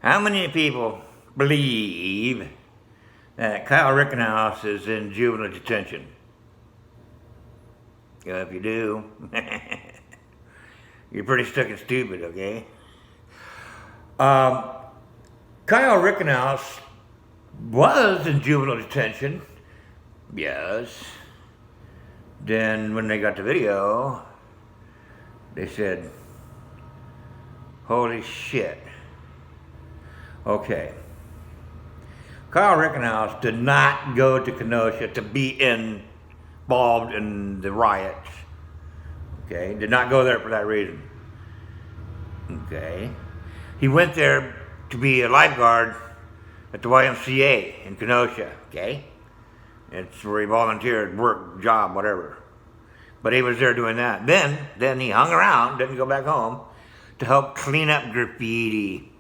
How many people believe that Kyle Rittenhouse is in juvenile detention? If you do, you're pretty stuck and stupid, okay? Kyle Rittenhouse was in juvenile detention, yes. Then when they got the video, they said, holy shit. Okay. Kyle Rittenhouse did not go to Kenosha to be involved in the riots. Okay, did not go there for that reason. Okay. He went there to be a lifeguard at the YMCA in Kenosha, okay? It's where he volunteered, work, job, whatever. But he was there doing that. Then he hung around, didn't go back home, to help clean up graffiti.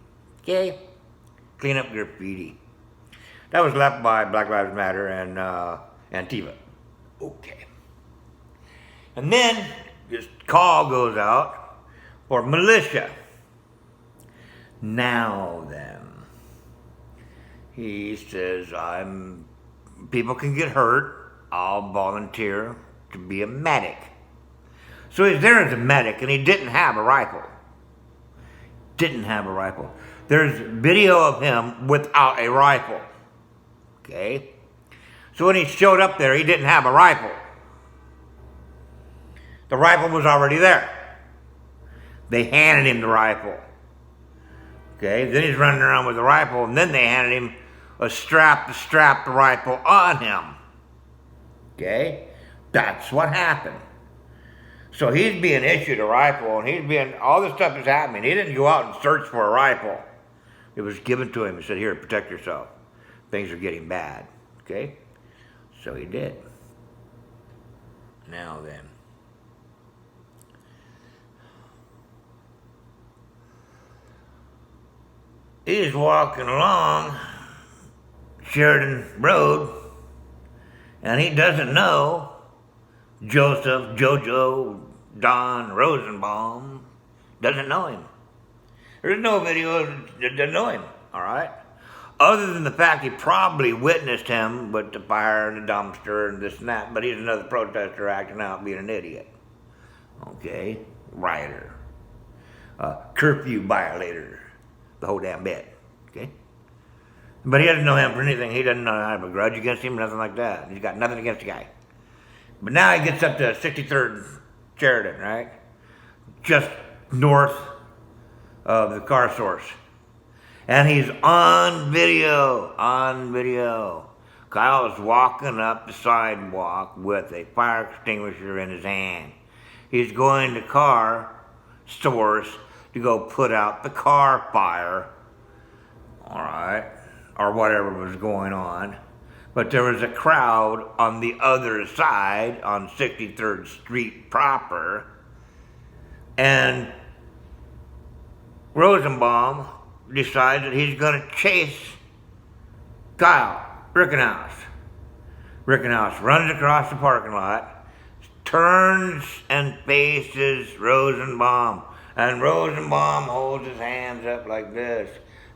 Okay? Clean up graffiti. That was left by Black Lives Matter and Antifa. Okay. And then this call goes out for Militia. Now then, he says, people can get hurt, I'll volunteer to be a medic. So he's there as a medic, and he didn't have a rifle. Didn't have a rifle. There's video of him without a rifle. Okay? So when he showed up there, he didn't have a rifle. The rifle was already there. They handed him the rifle. Okay? Then he's running around with the rifle, and then they handed him a strap to strap the rifle on him. Okay? That's what happened. So he's being issued a rifle, and all this stuff is happening. He didn't go out and search for a rifle. It was given to him. He said, here, protect yourself. Things are getting bad. Okay? So he did. Now then. He's walking along Sheridan Road, and he doesn't know Joseph Jojo Don Rosenbaum. Doesn't know him. There's no video that doesn't know him, all right? Other than the fact he probably witnessed him with the fire and the dumpster and this and that, but he's another protester acting out being an idiot. Okay? Rioter. Curfew violator. The whole damn bit. Okay? But he doesn't know him for anything. He doesn't have a grudge against him, nothing like that. He's got nothing against the guy. But now he gets up to 63rd Sheridan, right? Just north of the car source. And he's on video. Kyle's walking up the sidewalk with a fire extinguisher in his hand. He's going to car source to go put out the car fire. All right. Or whatever was going on. But there was a crowd on the other side, on 63rd Street proper, and Rosenbaum decides that he's going to chase Kyle Rittenhouse. Rittenhouse runs across the parking lot, turns and faces Rosenbaum, and Rosenbaum holds his hands up like this.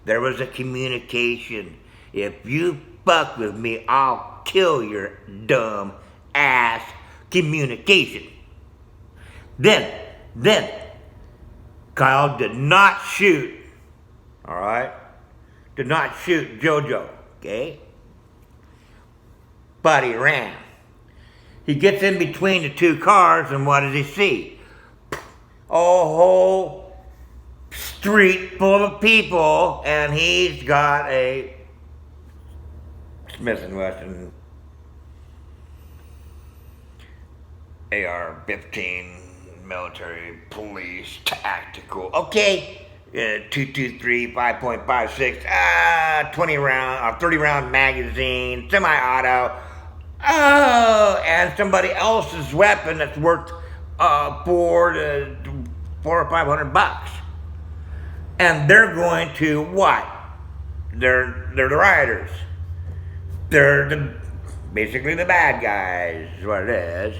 There was a communication. If you fuck with me, I'll kill your dumb ass. Communication. Then, Kyle did not shoot. All right? Did not shoot JoJo. Okay? But he ran. He gets in between the two cars, and what does he see? A whole street full of people, and he's got a Smith & Wesson AR-15 military police tactical. Okay, 223 5.56 20 round 30 round magazine, semi-auto. Oh, and somebody else's weapon that's worth $400 or $500. And they're going to what? They're the rioters. They're basically the bad guys, is what it is.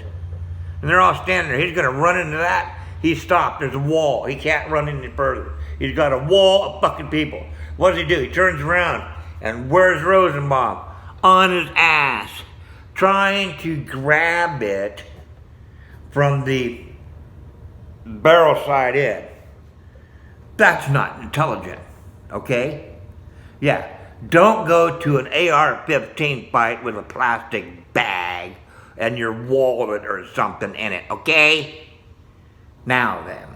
And they're all standing there. He's going to run into that. He's stopped. There's a wall. He can't run any further. He's got a wall of fucking people. What does he do? He turns around, and where's Rosenbaum? On his ass, trying to grab it from the barrel side in. That's not intelligent, okay? Yeah, don't go to an AR-15 fight with a plastic bag and your wallet or something in it, okay? Now then.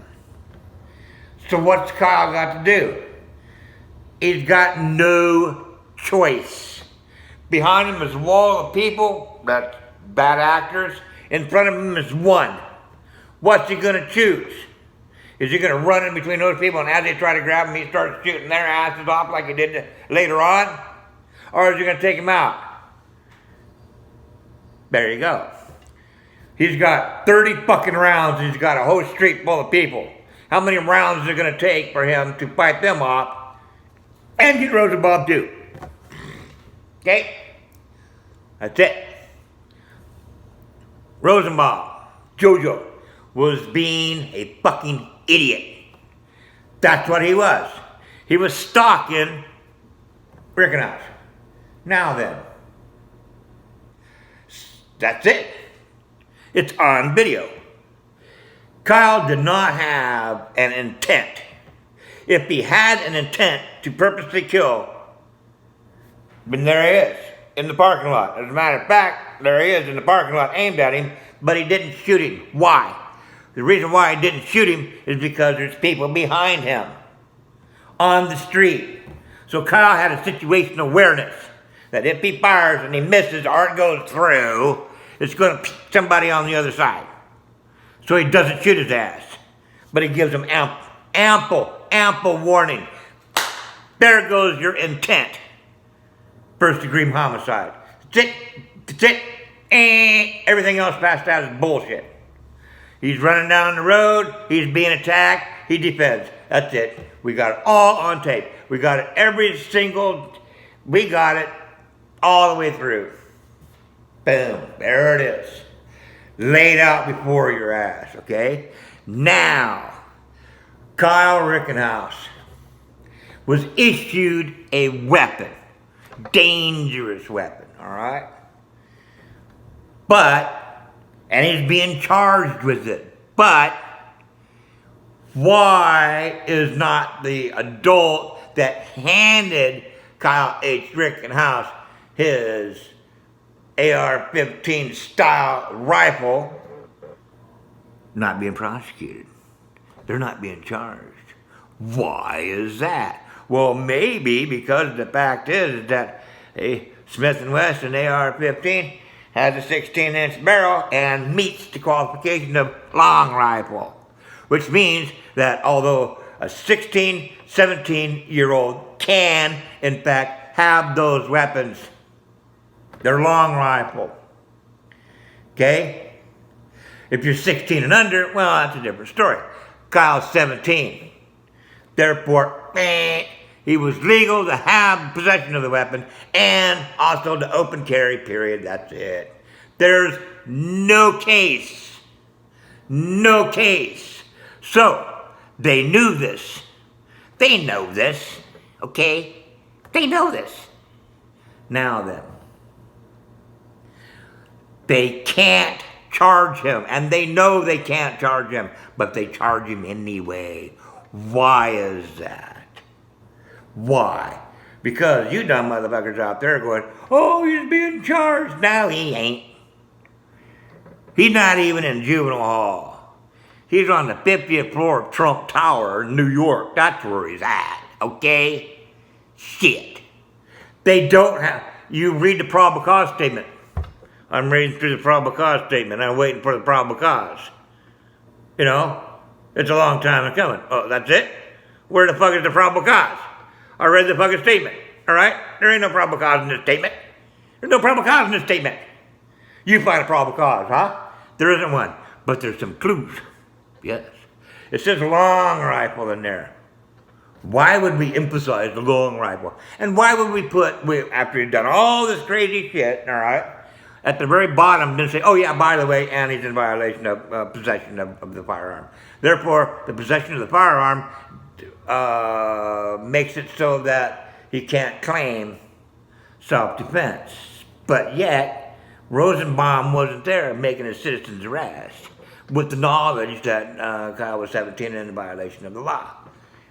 So what's Kyle got to do? He's got no choice. Behind him is a wall of people, that's bad actors. In front of him is one. What's he gonna choose? Is he gonna run in between those people and as they try to grab him, he starts shooting their asses off like he did later on? Or is he gonna take him out? There you go. He's got 30 fucking rounds and he's got a whole street full of people. How many rounds is it gonna take for him to fight them off and get Rosenbaum too? Okay? That's it. Rosenbaum, Jojo, was being a fucking idiot. That's what he was. He was stalking Rittenhouse. Now then. That's it. It's on video. Kyle did not have an intent. If he had an intent to purposely kill, then there he is, in the parking lot. As a matter of fact, there he is in the parking lot aimed at him, but he didn't shoot him. Why? The reason why he didn't shoot him is because there's people behind him on the street. So Kyle had a situational awareness that if he fires and he misses or it goes through, it's going to pick somebody on the other side. So he doesn't shoot his ass, but he gives him ample warning. There goes your intent. First degree homicide. That's it. Everything else past that is bullshit. He's running down the road. He's being attacked. He defends. That's it. We got it all on tape. We got it we got it all the way through. Boom. There it is. Laid out before your ass, okay? Now, Kyle Rittenhouse was issued a weapon. Dangerous weapon, all right? And he's being charged with it. But why is not the adult that handed Kyle H. Rittenhouse his AR-15 style rifle not being prosecuted? They're not being charged. Why is that? Well, maybe because the fact is that a Smith & Wesson AR-15 has a 16-inch barrel and meets the qualification of long rifle, which means that although a 16, 17-year-old can, in fact, have those weapons, they're long rifle. Okay? If you're 16 and under, well, that's a different story. Kyle's 17. Therefore, he was legal to have possession of the weapon and also to open carry, period. That's it. There's no case. No case. So, they knew this. They know this. Okay? They know this. Now then. They can't charge him. And they know they can't charge him. But they charge him anyway. Why is that? Why? Because you dumb motherfuckers out there going, oh, he's being charged. No, he ain't. He's not even in juvenile hall. He's on the 50th floor of Trump Tower in New York. That's where he's at, okay? Shit. They don't have, you read the probable cause statement. I'm reading through the probable cause statement. I'm waiting for the probable cause. You know, it's a long time coming. Oh, that's it? Where the fuck is the probable cause? I read the fucking statement, all right? There ain't no probable cause in this statement. There's no probable cause in this statement. You find a probable cause, huh? There isn't one, but there's some clues. Yes. It says long rifle in there. Why would we emphasize the long rifle? And why would we put, after you've done all this crazy shit, all right, at the very bottom, then say, oh yeah, by the way, and he's in violation of possession of the firearm. Therefore, the possession of the firearm makes it so that he can't claim self-defense. But yet, Rosenbaum wasn't there making a citizen's arrest with the knowledge that Kyle was 17 and in violation of the law.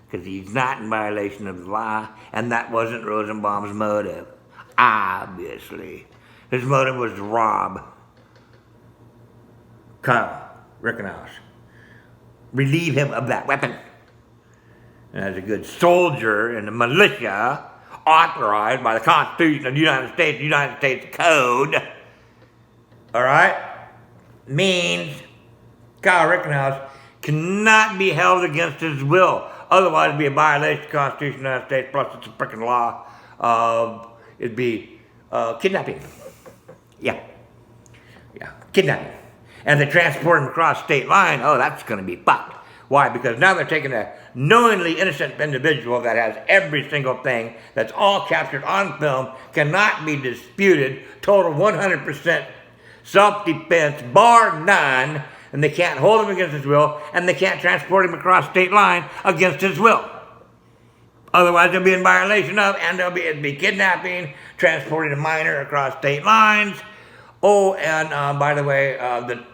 Because he's not in violation of the law, and that wasn't Rosenbaum's motive. Obviously. His motive was to rob Kyle Rittenhouse. Relieve him of that weapon. And as a good soldier in the militia, authorized by the Constitution of the United States Code, all right, means Kyle Rittenhouse cannot be held against his will. Otherwise, it'd be a violation of the Constitution of the United States, plus it's a freaking law. It'd be kidnapping. Yeah, kidnapping. And they transport him across state line, oh, that's going to be fucked. Why? Because now they're taking a knowingly innocent individual that has every single thing that's all captured on film, cannot be disputed, total 100% self-defense, bar none, and they can't hold him against his will, and they can't transport him across state line against his will. Otherwise, they'll be in violation of, and it'd be kidnapping, transporting a minor across state lines. Oh, and by the way,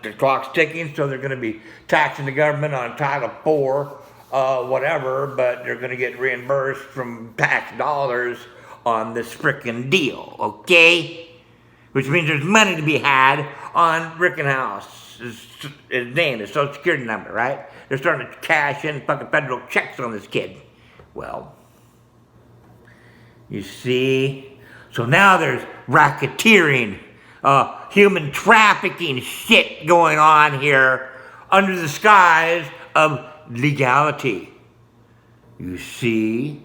the clock's ticking, so they're going to be taxing the government on Title IV, whatever, but they're going to get reimbursed from tax dollars on this frickin' deal, okay? Which means there's money to be had on Rittenhouse, his name, his social security number, right? They're starting to cash in fucking federal checks on this kid. Well, you see? So now there's racketeering, human trafficking shit going on here under the skies of legality. You see?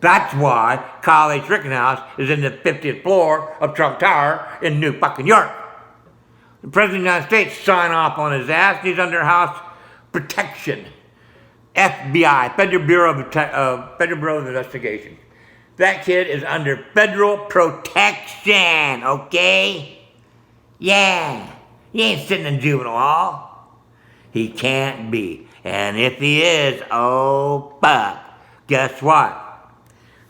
That's why Kyle H. Rittenhouse is in the 50th floor of Trump Tower in New fucking York. The President of the United States signed off on his ass, and he's under house protection. FBI, Federal Bureau of Investigation. That kid is under federal protection, okay? Yeah, he ain't sitting in juvenile hall. He can't be. And if he is, oh fuck, guess what?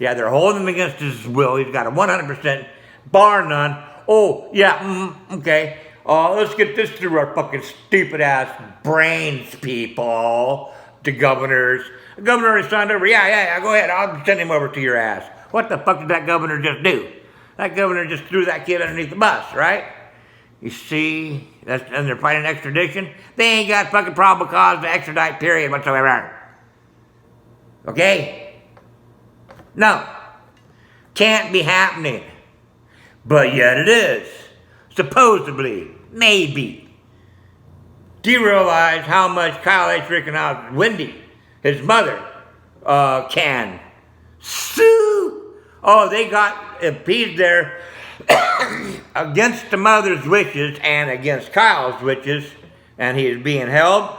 Yeah, they're holding him against his will. He's got a 100% bar none. Oh, yeah, okay. Let's get this through our fucking stupid ass brains, people. The governors. The governor already signed over. Yeah, go ahead. I'll send him over to your ass. What the fuck did that governor just do? That governor just threw that kid underneath the bus, right? You see, and they're fighting extradition. They ain't got fucking probable cause to extradite, period, whatsoever. Okay? No. Can't be happening. But yet it is. Supposedly. Maybe. Do you realize how much Kyle H. Rittenhouse, Wendy, his mother, can sue? Oh, they got appeased there against the mother's wishes and against Kyle's wishes, and he is being held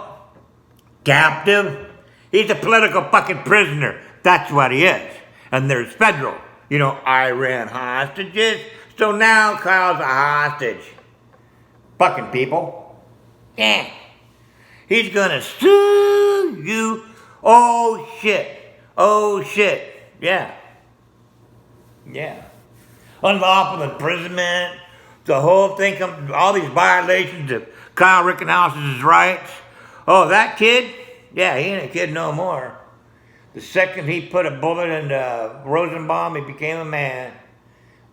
captive. He's a political fucking prisoner. That's what he is. And there's federal, Iran hostages. So now Kyle's a hostage. Fucking people. Yeah. He's gonna sue you. Oh shit. Yeah. Unlawful imprisonment, the whole thing, all these violations of Kyle Rittenhouse's rights. Oh, that kid? Yeah, he ain't a kid no more. The second he put a bullet in Rosenbaum, he became a man.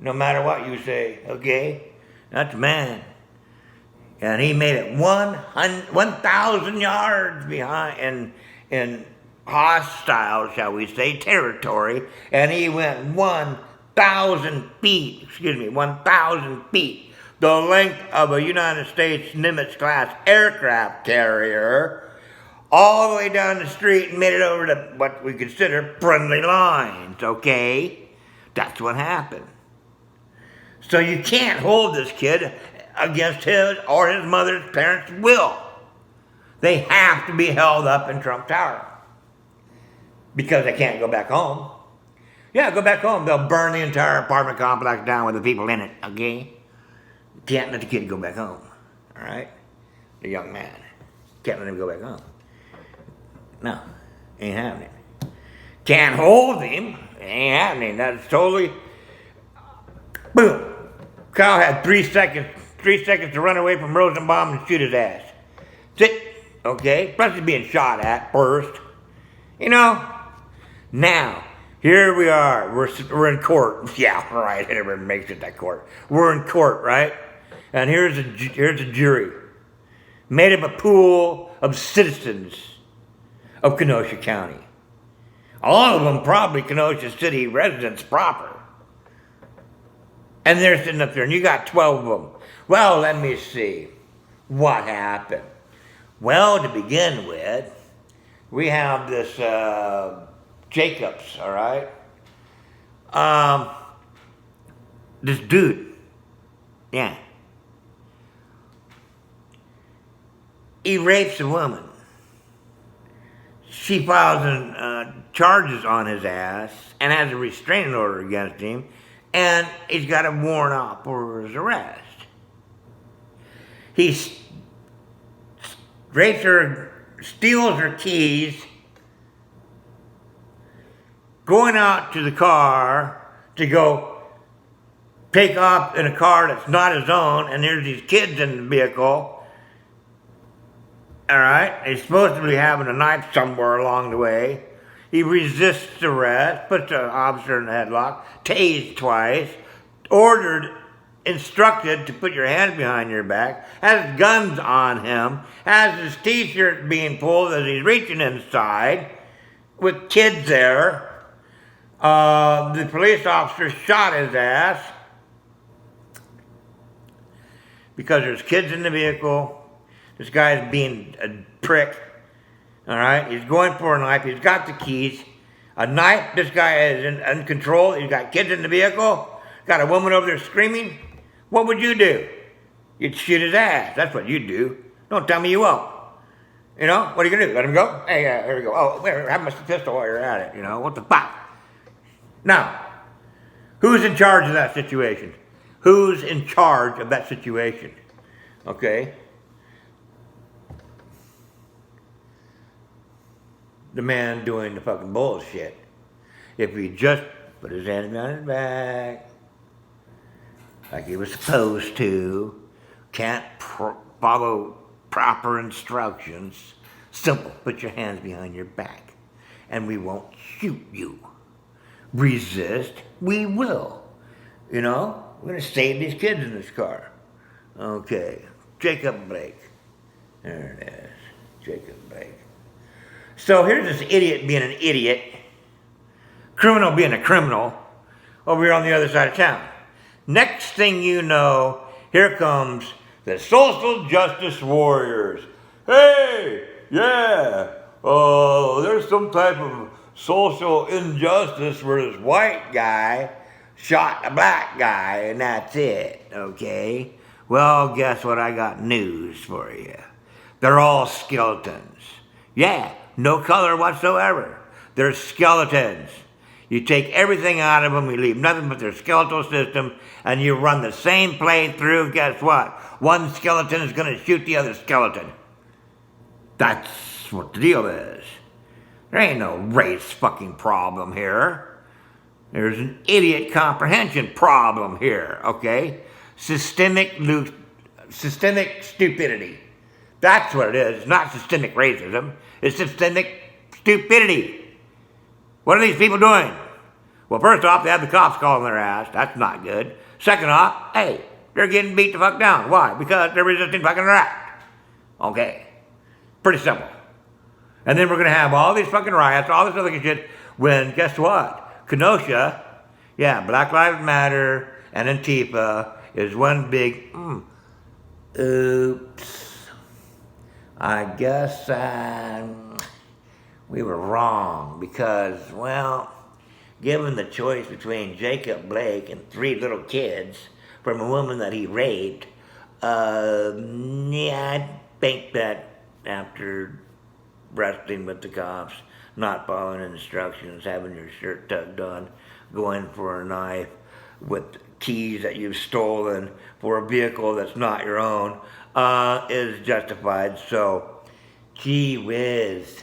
No matter what you say, okay? That's a man. And he made it 1,000 yards behind in hostile, shall we say, territory. And he went 1,000 feet, the length of a United States Nimitz-class aircraft carrier, all the way down the street and made it over to what we consider friendly lines, okay? That's what happened. So you can't hold this kid against his or his mother's parents' will. They have to be held up in Trump Tower because they can't go back home. Yeah, go back home. They'll burn the entire apartment complex down with the people in it, okay? Can't let the kid go back home, all right? The young man. Can't let him go back home. No, ain't happening. Can't hold him. Ain't happening. That's totally. Boom. Kyle had 3 seconds. 3 seconds to run away from Rosenbaum and shoot his ass. That's it. Okay? Plus he's being shot at first. You know? Now, here we are. We're in court. Yeah, right. Everybody makes it that court. We're in court, right? And here's a jury. Made of a pool of citizens of Kenosha County. All of them probably Kenosha City residents proper. And they're sitting up there, and you got 12 of them. Well, let me see what happened. Well, to begin with, we have this Jacobs, all right? This dude, yeah. He rapes a woman. She files charges on his ass and has a restraining order against him, and he's got a warrant out for his arrest. He rapes her, steals her keys, going out to the car to go take off in a car that's not his own, and there's these kids in the vehicle. All right, he's supposed to be having a knife somewhere along the way. He resists arrest, puts the officer in the headlock, tased twice, instructed to put your hands behind your back, has guns on him, has his t-shirt being pulled as he's reaching inside, with kids there. The police officer shot his ass because there's kids in the vehicle. This guy's being a prick, all right? He's going for a knife. He's got the keys. A knife, this guy is in control. He's got kids in the vehicle. Got a woman over there screaming. What would you do? You'd shoot his ass. That's what you'd do. Don't tell me you won't. You know, what are you going to do? Let him go? Hey, here we go. Oh, have my pistol while you're at it. You know, what the fuck? Now, who's in charge of that situation? Who's in charge of that situation? Okay? The man doing the fucking bullshit. If he just put his hands behind his back, like he was supposed to, can't follow proper instructions, simple, put your hands behind your back, and we won't shoot you. Resist, we will. You know, we're gonna save these kids in this car. Okay, Jacob Blake. There it is, Jacob Blake. So here's this idiot being an idiot, criminal being a criminal, over here on the other side of town. Next thing you know, here comes the social justice warriors. Hey, yeah, there's some type of social injustice where this white guy shot a black guy and that's it, okay? Well, guess what? I got news for you. They're all skeletons. Yeah. No color whatsoever. They're skeletons. You take everything out of them, you leave nothing but their skeletal system, and you run the same play through. Guess what? One skeleton is going to shoot the other skeleton. That's what the deal is. There ain't no race fucking problem here. There's an idiot comprehension problem here, okay? Systemic stupidity. That's what it is. It's not systemic racism. It's systemic stupidity. What are these people doing? Well, first off, they have the cops calling their ass. That's not good. Second off, hey, they're getting beat the fuck down. Why? Because they're resisting fucking arrest. Okay. Pretty simple. And then we're going to have all these fucking riots, all this other shit, when, guess what? Kenosha, yeah, Black Lives Matter and Antifa is one big, oops. I guess we were wrong because, well, given the choice between Jacob Blake and 3 little kids from a woman that he raped, I think that after wrestling with the cops, not following instructions, having your shirt tucked on, going for a knife with keys that you've stolen for a vehicle that's not your own, is justified. So, gee whiz.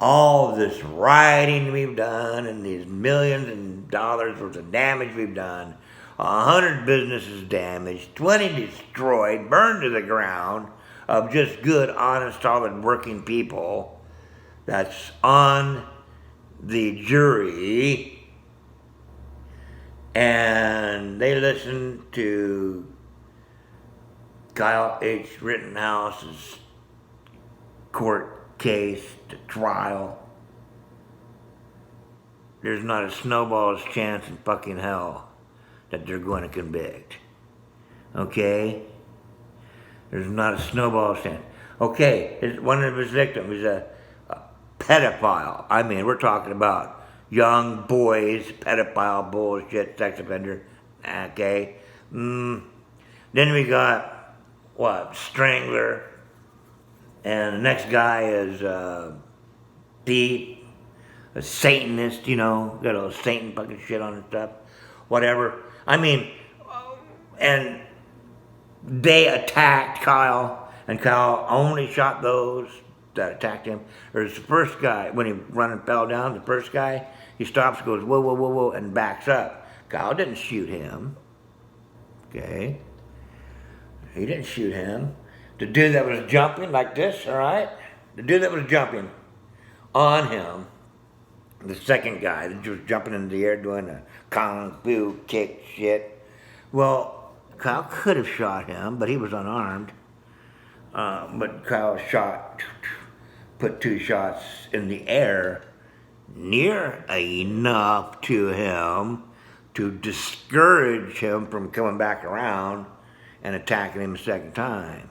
all this rioting we've done and these millions of dollars worth of damage we've done, 100 businesses damaged, 20 destroyed, burned to the ground of just good, honest, solid working people that's on the jury, and they listen to Kyle H. Rittenhouse's court case, the trial. There's not a snowball's chance in fucking hell that they're going to convict. Okay? There's not a snowball's chance. Okay, one of his victims is a pedophile. I mean, we're talking about young boys, pedophile, bullshit, sex offender. Okay? Then we got, strangler. And the next guy is Pete, a Satanist, got all Satan fucking shit on and stuff. Whatever. I mean, and they attacked Kyle, and Kyle only shot those that attacked him. There's the first guy, when he run and fell down, the first guy, he stops, goes, whoa, whoa, whoa, whoa, and backs up. Kyle didn't shoot him. Okay? He didn't shoot him. The dude that was jumping like this, all right? The dude that was jumping on him, the second guy that was jumping in the air doing a kung fu kick shit. Well, Kyle could have shot him, but he was unarmed. But Kyle put 2 shots in the air near enough to him to discourage him from coming back around and attacking him a second time.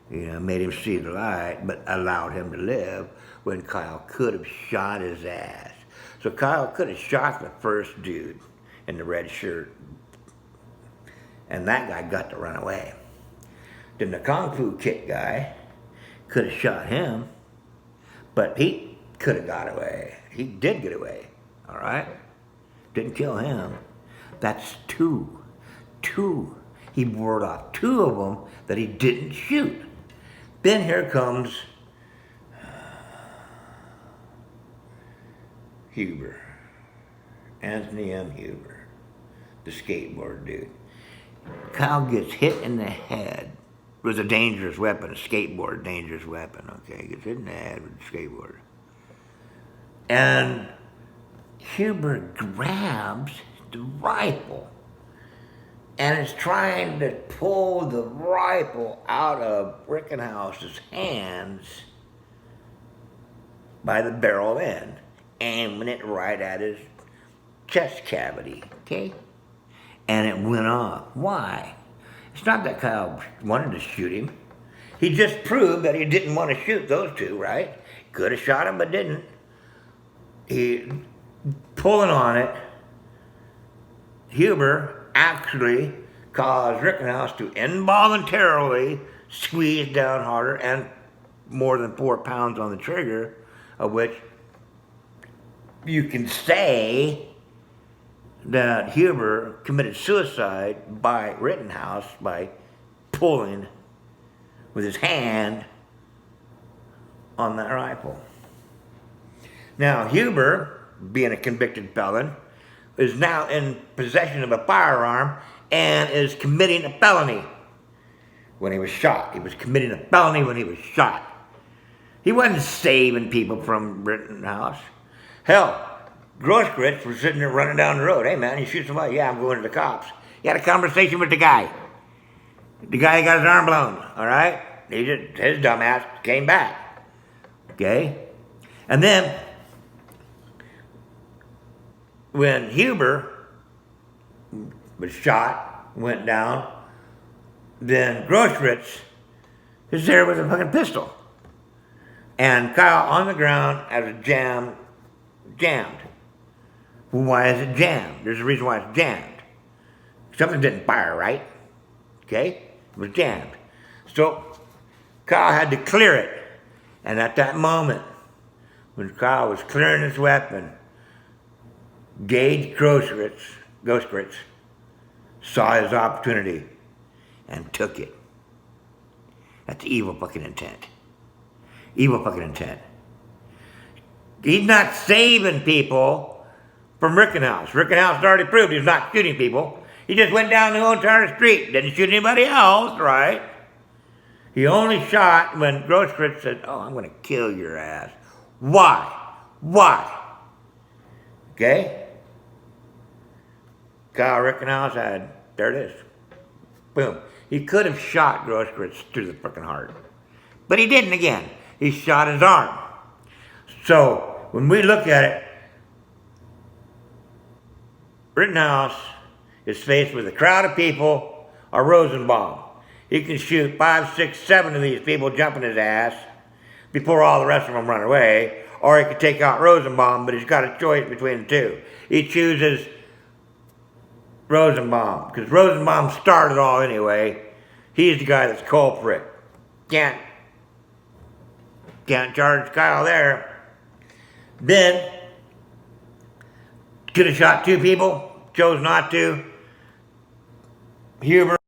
Made him see the light, but allowed him to live when Kyle could have shot his ass. So Kyle could have shot the first dude in the red shirt, and that guy got to run away. Then the kung fu kick guy could have shot him, but he could have got away. He did get away, all right? Didn't kill him. That's 2. He bored off 2 of them that he didn't shoot. Then here comes Huber, Anthony M. Huber, the skateboard dude. Kyle gets hit in the head with a dangerous weapon, a skateboard dangerous weapon, okay? Gets hit in the head with a skateboard. And Huber grabs the rifle and is trying to pull the rifle out of Rittenhouse's hands by the barrel end, aiming it right at his chest cavity, okay? And it went off. Why? It's not that Kyle wanted to shoot him. He just proved that he didn't want to shoot those 2, right? Could have shot him, but didn't. He pulling on it. Huber actually caused Rittenhouse to involuntarily squeeze down harder and more than 4 pounds on the trigger, of which you can say that Huber committed suicide by Rittenhouse by pulling with his hand on that rifle. Now, Huber, being a convicted felon, is now in possession of a firearm and is committing a felony when he was shot. He was committing a felony when he was shot. He wasn't saving people from Rittenhouse. Hell, Grosskreutz was sitting there running down the road. Hey, man, you shoot somebody? Yeah, I'm going to the cops. He had a conversation with the guy. The guy got his arm blown, all right? His dumb ass came back, okay? And then, when Huber was shot, went down, then Grosskreutz is there with a fucking pistol. And Kyle on the ground as a jammed. Well, why is it jammed? There's a reason why it's jammed. Something didn't fire, right? Okay? It was jammed. So Kyle had to clear it. And at that moment, when Kyle was clearing his weapon, Gage Grosskreutz saw his opportunity and took it. That's evil fucking intent. Evil fucking intent. He's not saving people from Rittenhouse. Rittenhouse already proved he's not shooting people. He just went down the whole entire street. Didn't shoot anybody else, right? He only shot when Grosskreutz said, oh, I'm going to kill your ass. Why? Why? Okay? Kyle Rittenhouse had, there it is. Boom. He could have shot Grosskreutz through the freaking heart. But he didn't again. He shot his arm. So, when we look at it, Rittenhouse is faced with a crowd of people or Rosenbaum. He can shoot 5, 6, 7 of these people jumping his ass before all the rest of them run away. Or he could take out Rosenbaum, but he's got a choice between the two. He chooses Rosenbaum, because Rosenbaum started all anyway. He's the guy that's culprit. Can't charge Kyle there. Then, could have shot 2 people, chose not to. Huber